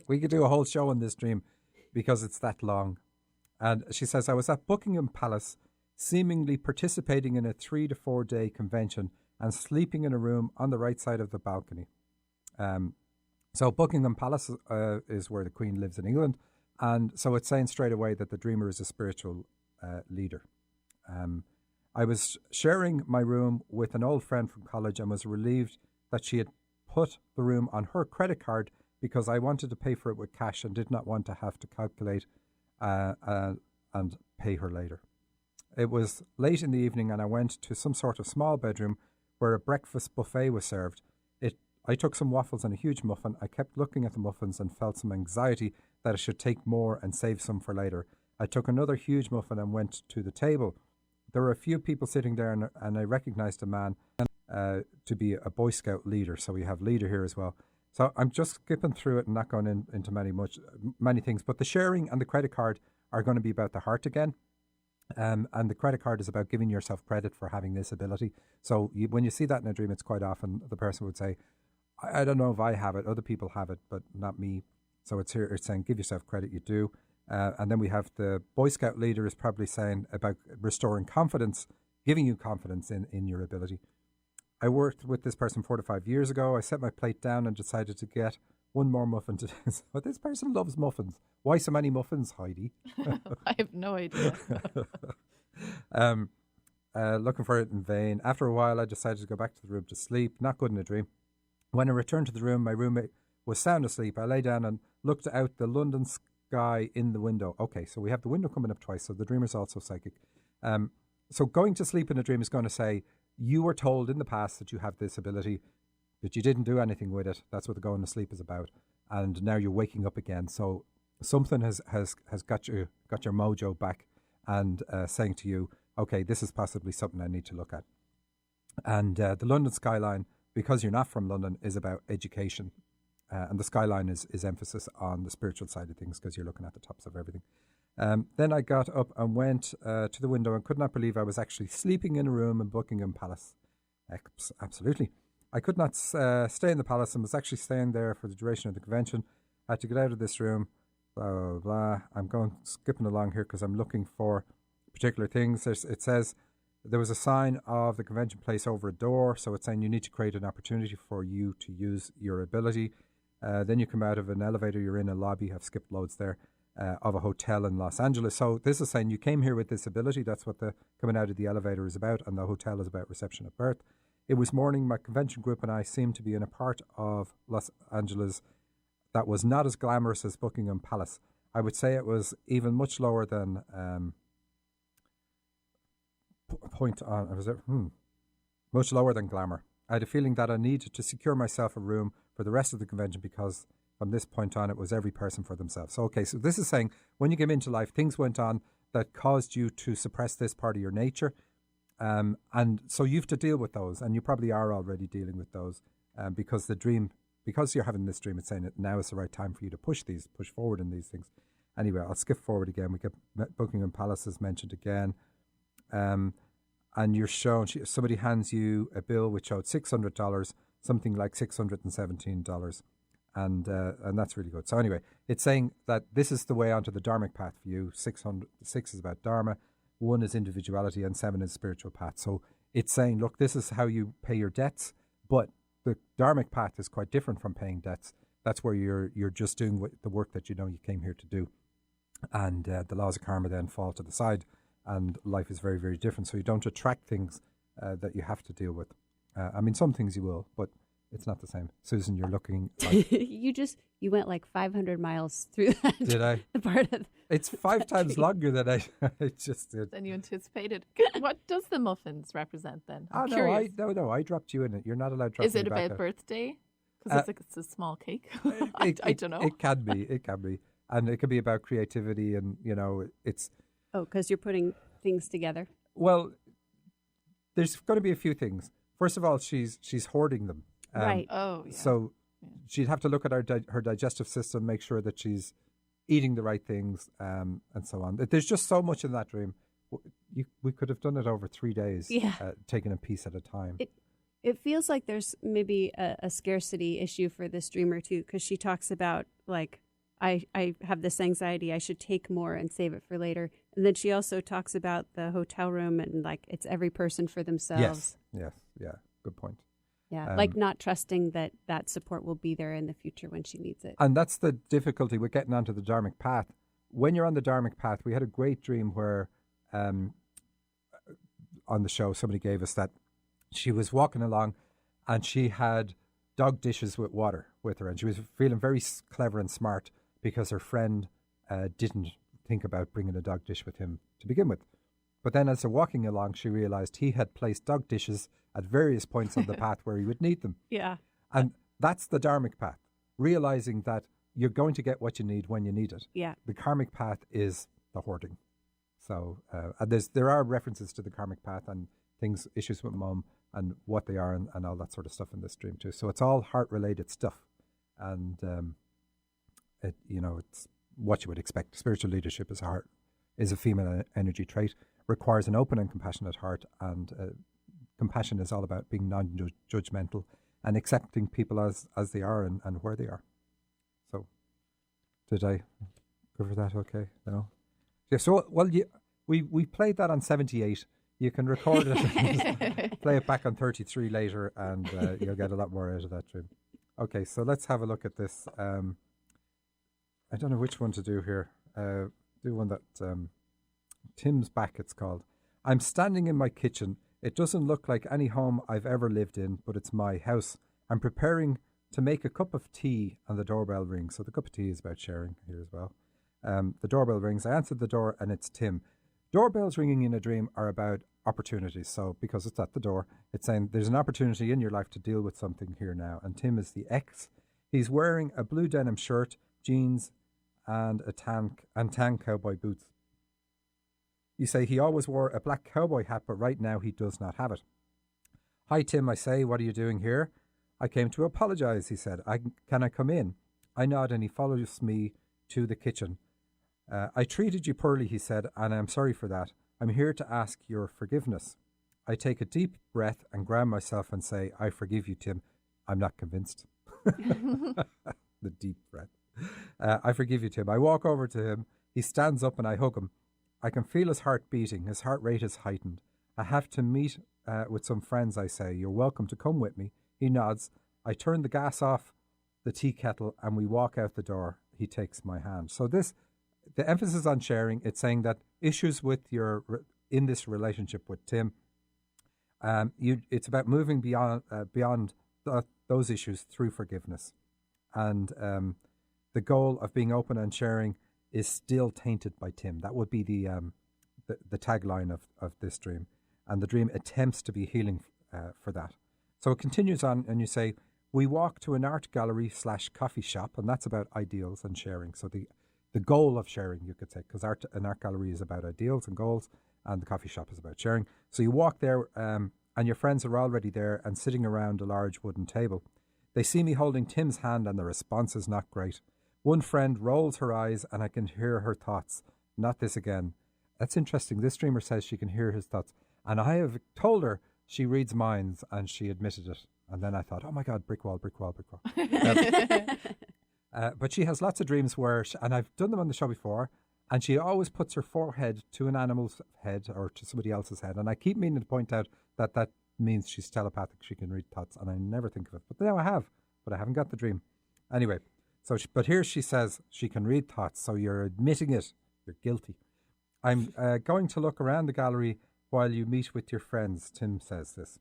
we could do a whole show on this dream because it's that long. And she says, I was at Buckingham Palace, seemingly participating in a 3 to 4 day convention and sleeping in a room on the right side of the balcony. So Buckingham Palace is where the Queen lives in England. And so it's saying straight away that the dreamer is a spiritual leader. I was sharing my room with an old friend from college and was relieved that she had put the room on her credit card because I wanted to pay for it with cash and did not want to have to calculate and pay her later. It was late in the evening and I went to some sort of small bedroom where a breakfast buffet was served. I took some waffles and a huge muffin. I kept looking at the muffins and felt some anxiety that I should take more and save some for later. I took another huge muffin and went to the table. There were a few people sitting there and I recognized a man to be a Boy Scout leader. So we have leader here as well. So I'm just skipping through it and not going into many things. But the sharing and the credit card are going to be about the heart again. And the credit card is about giving yourself credit for having this ability. So when you see that in a dream, it's quite often the person would say, I don't know if I have it, other people have it, but not me. So it's saying, give yourself credit, you do. And then we have the Boy Scout leader is probably saying about restoring confidence, giving you confidence in your ability. I worked with this person 4 to 5 years ago. I set my plate down and decided to get one more muffin today. But this person loves muffins. Why so many muffins, Heidi? I have no idea. Looking for it in vain. After a while, I decided to go back to the room to sleep. Not good in a dream. When I returned to the room, my roommate was sound asleep. I lay down and looked out the London sky in the window. Okay, so we have the window coming up twice, so the dreamer's also psychic. So going to sleep in a dream is going to say, you were told in the past that you have this ability, but you didn't do anything with it. That's what the going to sleep is about. And now you're waking up again. So something has got your mojo back and saying to you, okay, this is possibly something I need to look at. And the London skyline, because you're not from London, is about education. And the skyline is emphasis on the spiritual side of things because you're looking at the tops of everything. Then I got up and went to the window and could not believe I was actually sleeping in a room in Buckingham Palace. Absolutely. I could not stay in the palace and was actually staying there for the duration of the convention. I had to get out of this room, blah, blah, blah. I'm skipping along here because I'm looking for particular things. It says there was a sign of the convention place over a door, so it's saying you need to create an opportunity for you to use your ability. Then you come out of an elevator, you're in a lobby, I've skipped loads there, of a hotel in Los Angeles. So this is saying you came here with this ability. That's what the coming out of the elevator is about, and the hotel is about reception at birth. It was morning. My convention group and I seemed to be in a part of Los Angeles that was not as glamorous as Buckingham Palace. I would say it was even much lower than much lower than glamour. I had a feeling that I needed to secure myself a room for the rest of the convention because from this point on, it was every person for themselves. So, okay, so this is saying when you came into life, things went on that caused you to suppress this part of your nature. And so you have to deal with those, and you probably are already dealing with those because you're having this dream, it's saying that now is the right time for you to push forward in these things. Anyway, I'll skip forward again. We get Buckingham Palace is mentioned again. And you're shown, somebody hands you a bill which showed $600, something like $617. And that's really good. So anyway, it's saying that this is the way onto the dharmic path for you. 6 is about dharma, 1 is individuality, and 7 is spiritual path. So it's saying, look, this is how you pay your debts, but the dharmic path is quite different from paying debts. That's where you're just doing the work that you know you came here to do. And the laws of karma then fall to the side, and life is very, very different. So you don't attract things that you have to deal with. I mean, some things you will, but it's not the same. Susan, you're looking like... You went like 500 miles through that. Did I? Part of it's 5 times longer than I just did. Than you anticipated. What does the muffins represent then? I'm curious. No, I dropped you in it. You're not allowed to drop me back. Is it about birthday? Because it's a small cake. I don't know. It can be. And it can be about creativity and, it's... Oh, because you're putting things together. Well, there's going to be a few things. First of all, she's hoarding them. Right. Oh, yeah. So she'd have to look at her digestive system, make sure that she's eating the right things, and so on. There's just so much in that dream. We could have done it over 3 days, taking a piece at a time. It feels like there's maybe a scarcity issue for this dreamer too, because she talks about like, I have this anxiety, I should take more and save it for later. And then she also talks about the hotel room and like it's every person for themselves. Yes, yeah, good point. Yeah, like not trusting that support will be there in the future when she needs it. And that's the difficulty with getting onto the dharmic path. When you're on the dharmic path, we had a great dream where on the show somebody gave us that she was walking along and she had dog dishes with water with her, and she was feeling very clever and smart because her friend didn't think about bringing a dog dish with him to begin with. But then as they're walking along, she realized he had placed dog dishes at various points on the path where he would need them. Yeah. And that's the dharmic path, realizing that you're going to get what you need when you need it. Yeah. The karmic path is the hoarding. So there are references to the karmic path and issues with mom and what they are and all that sort of stuff in this dream too. So it's all heart-related stuff. And, it's what you would expect. Spiritual leadership is a female energy trait. requires an open and compassionate heart, and compassion is all about being non-judgmental and accepting people as they are and where they are. So, did I cover that okay? No? Yeah, so, well, we played that on 78. You can record it, play it back on 33 later, and you'll get a lot more out of that dream. Okay, so let's have a look at this. I don't know which one to do here. Do one that Tim's Back, it's called. I'm standing in my kitchen. It doesn't look like any home I've ever lived in, but it's my house. I'm preparing to make a cup of tea, and the doorbell rings. So the cup of tea is about sharing here as well. The doorbell rings. I answered the door, and it's Tim. Doorbells ringing in a dream are about opportunities. So because it's at the door, it's saying there's an opportunity in your life to deal with something here now. And Tim is the ex. He's wearing a blue denim shirt, jeans, and tan cowboy boots. You say he always wore a black cowboy hat, but right now he does not have it. Hi, Tim, I say, what are you doing here? I came to apologize, he said. Can I come in? I nod, and he follows me to the kitchen. I treated you poorly, he said, and I'm sorry for that. I'm here to ask your forgiveness. I take a deep breath and ground myself and say, I forgive you, Tim. I'm not convinced. The deep breath. I forgive you, Tim. I walk over to him. He stands up and I hug him. I can feel his heart beating. His heart rate is heightened. I have to meet with some friends, I say. You're welcome to come with me. He nods. I turn the gas off the tea kettle and we walk out the door. He takes my hand. So the emphasis on sharing, it's saying that issues with in this relationship with Tim, it's about moving beyond those issues through forgiveness. And the goal of being open and sharing is still tainted by Tim. That would be the tagline of this dream. And the dream attempts to be healing for that. So it continues on, and you say, we walk to an art gallery / coffee shop, and that's about ideals and sharing. So the goal of sharing, you could say, because an art gallery is about ideals and goals, and the coffee shop is about sharing. So you walk there, and your friends are already there and sitting around a large wooden table. They see me holding Tim's hand, and the response is not great. One friend rolls her eyes, and I can hear her thoughts. Not this again. That's interesting. This dreamer says she can hear his thoughts. And I have told her she reads minds, and she admitted it. And then I thought, oh my God, brick wall, brick wall, brick wall. But she has lots of dreams where, and I've done them on the show before, and she always puts her forehead to an animal's head or to somebody else's head. And I keep meaning to point out that means she's telepathic. She can read thoughts, and I never think of it. But now I have, but I haven't got the dream. Anyway, but here she says she can read thoughts, so you're admitting it. You're guilty. I'm going to look around the gallery while you meet with your friends, Tim says this.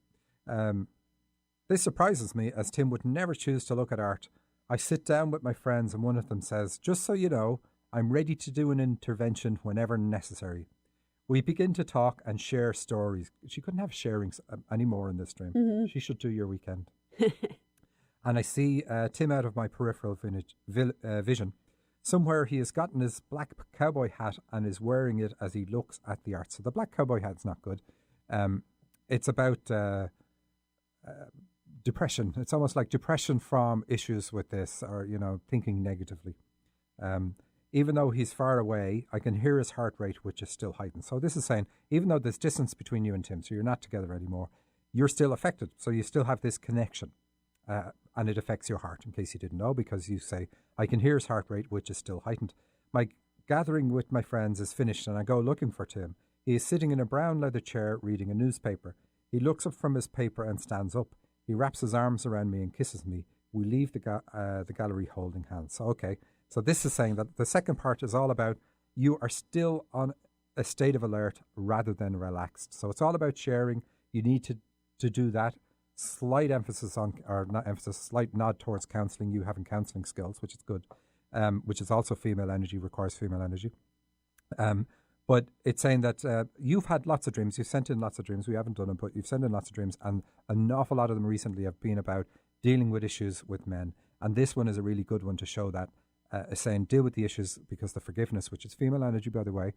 This surprises me, as Tim would never choose to look at art. I sit down with my friends, and one of them says, just so you know, I'm ready to do an intervention whenever necessary. We begin to talk and share stories. She couldn't have sharings anymore in this dream. Mm-hmm. She should do your weekend. And I see Tim out of my peripheral vision. Somewhere he has gotten his black cowboy hat and is wearing it as he looks at the art. So the black cowboy hat's not good. It's about depression. It's almost like depression from issues with this, or, thinking negatively. Even though he's far away, I can hear his heart rate, which is still heightened. So this is saying, even though there's distance between you and Tim, so you're not together anymore, you're still affected. So you still have this connection. And it affects your heart, in case you didn't know, because you say, I can hear his heart rate, which is still heightened. My gathering with my friends is finished, and I go looking for Tim. He is sitting in a brown leather chair reading a newspaper. He looks up from his paper and stands up. He wraps his arms around me and kisses me. We leave the gallery holding hands. So, okay. So this is saying that the second part is all about you are still on a state of alert rather than relaxed. So it's all about sharing. You need to do that. Slight emphasis on, or not emphasis, slight nod towards counselling, you having counselling skills, which is good, which is also female energy, requires female energy. But it's saying that you've had lots of dreams, you've sent in lots of dreams, we haven't done it, but you've sent in lots of dreams, and an awful lot of them recently have been about dealing with issues with men. And this one is a really good one to show that, saying deal with the issues, because the forgiveness, which is female energy, by the way,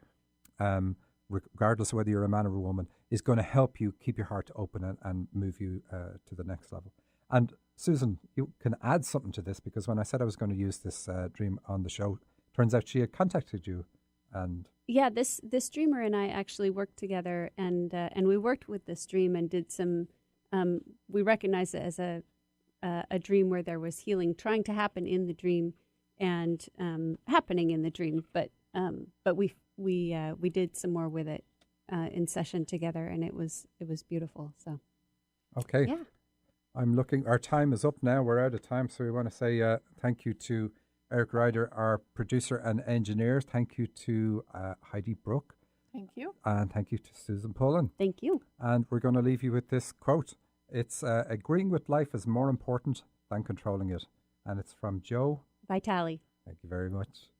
regardless of whether you're a man or a woman, is going to help you keep your heart open and move you to the next level. And Susan, you can add something to this, because when I said I was going to use this dream on the show, turns out she had contacted you And yeah, this dreamer and I actually worked together, and we worked with this dream and did some. We recognized it as a dream where there was healing trying to happen in the dream, and happening in the dream. But we did some more with it in session together, and it was beautiful. So okay, yeah. I'm looking. Our time is up now. We're out of time, so we want to say thank you to Eric Ryder, our producer and engineer. Thank you to Heidi, Brooke. Thank you. And thank you to Susan Pullen. Thank you. And we're going to leave you with this quote. It's agreeing with life is more important than controlling it. And it's from Joe Vitale. Thank you very much.